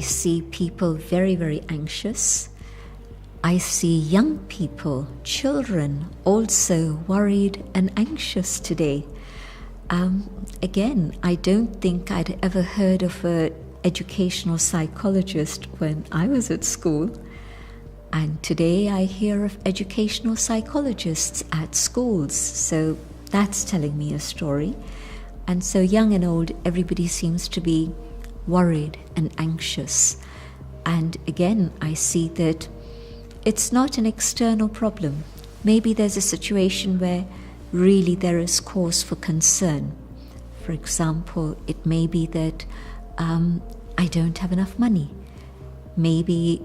see people very, very anxious. I see young people, children, also worried and anxious today. Again, I don't think I'd ever heard of an educational psychologist when I was at school. And today I hear of educational psychologists at schools. So that's telling me a story. And so young and old, everybody seems to be worried and anxious. And again, I see that it's not an external problem. Maybe there's a situation where really there is cause for concern. For example, it may be that I don't have enough money. Maybe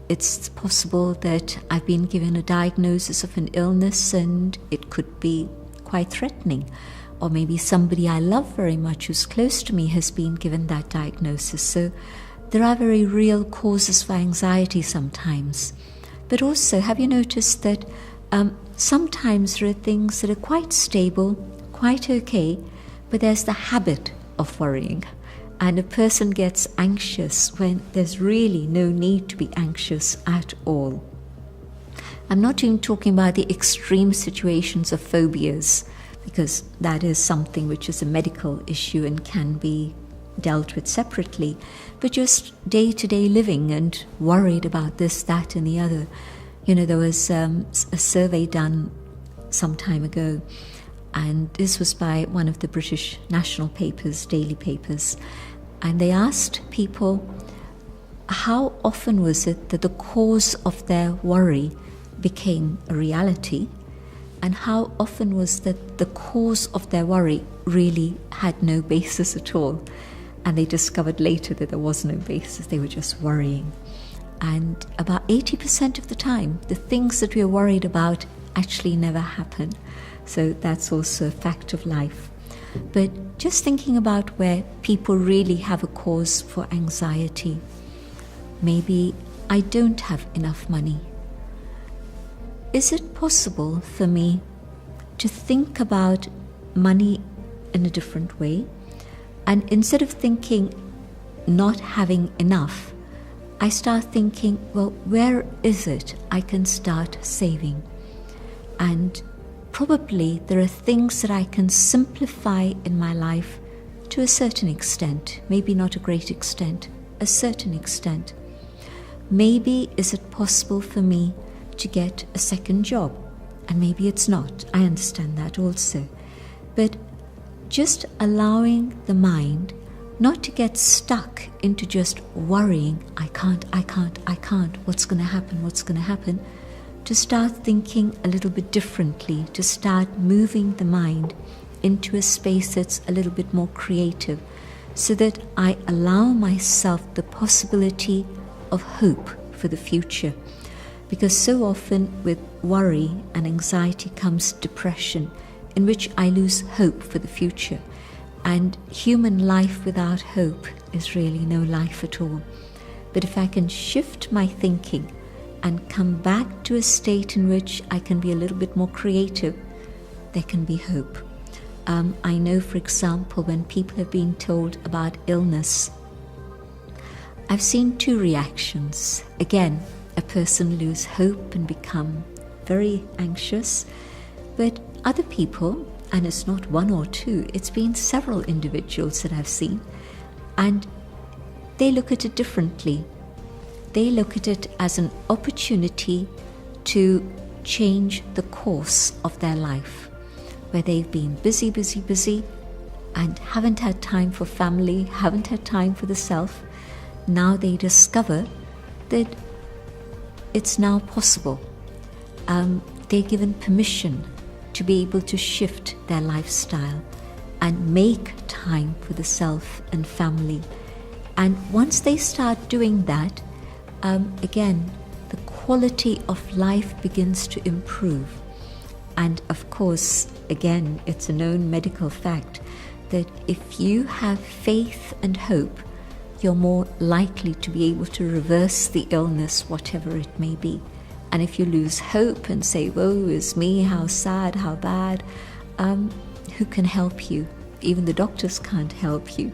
it's possible that I've been given a diagnosis of an illness and it could be quite threatening. Or maybe somebody I love very much who's close to me has been given that diagnosis. So there are very real causes for anxiety sometimes. But also, have you noticed that sometimes there are things that are quite stable, quite okay, but there's the habit of worrying. And a person gets anxious when there's really no need to be anxious at all. I'm not even talking about the extreme situations of phobias, because that is something which is a medical issue and can be dealt with separately, but just day-to-day living and worried about this, that and the other. You know, there was a survey done some time ago, and this was by one of the British national papers, daily papers, and they asked people how often was it that the cause of their worry became a reality, and how often was that the cause of their worry really had no basis at all. And they discovered later that there was no basis, they were just worrying. And about 80% of the time, the things that we are worried about actually never happen. So that's also a fact of life. But just thinking about where people really have a cause for anxiety. Maybe I don't have enough money. Is it possible for me to think about money in a different way? And instead of thinking not having enough, I start thinking, well, where is it I can start saving? And probably there are things that I can simplify in my life to a certain extent, maybe not a great extent, a certain extent. Maybe is it possible for me to get a second job? And maybe it's not. I understand that also. But just allowing the mind not to get stuck into just worrying, I can't, what's going to happen, to start thinking a little bit differently, to start moving the mind into a space that's a little bit more creative, so that I allow myself the possibility of hope for the future. Because so often with worry and anxiety comes depression, in which I lose hope for the future. And human life without hope is really no life at all. But if I can shift my thinking and come back to a state in which I can be a little bit more creative, there can be hope. I know, for example, when people have been told about illness, I've seen two reactions. Again, a person lose hope and become very anxious, but other people, and it's not one or two, it's been several individuals that I've seen, and they look at it differently. They look at it as an opportunity to change the course of their life, where they've been busy, and haven't had time for family, haven't had time for the self. Now they discover that it's now possible. They're given permission to be able to shift their lifestyle and make time for the self and family. And once they start doing that, again, the quality of life begins to improve. And of course, again, it's a known medical fact that if you have faith and hope, you're more likely to be able to reverse the illness, whatever it may be. And if you lose hope and say, woe is me, how sad, how bad, who can help you? Even the doctors can't help you.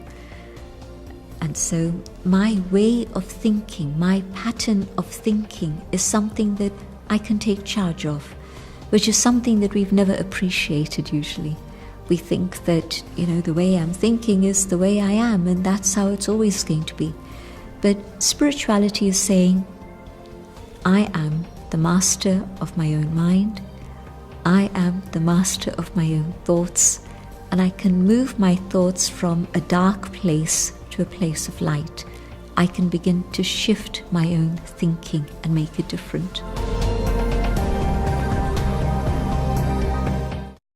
And so my way of thinking, my pattern of thinking is something that I can take charge of, which is something that we've never appreciated usually. We think that, the way I'm thinking is the way I am, and that's how it's always going to be. But spirituality is saying, I am the master of my own mind. I am the master of my own thoughts, and I can move my thoughts from a dark place to a place of light. I can begin to shift my own thinking and make it different.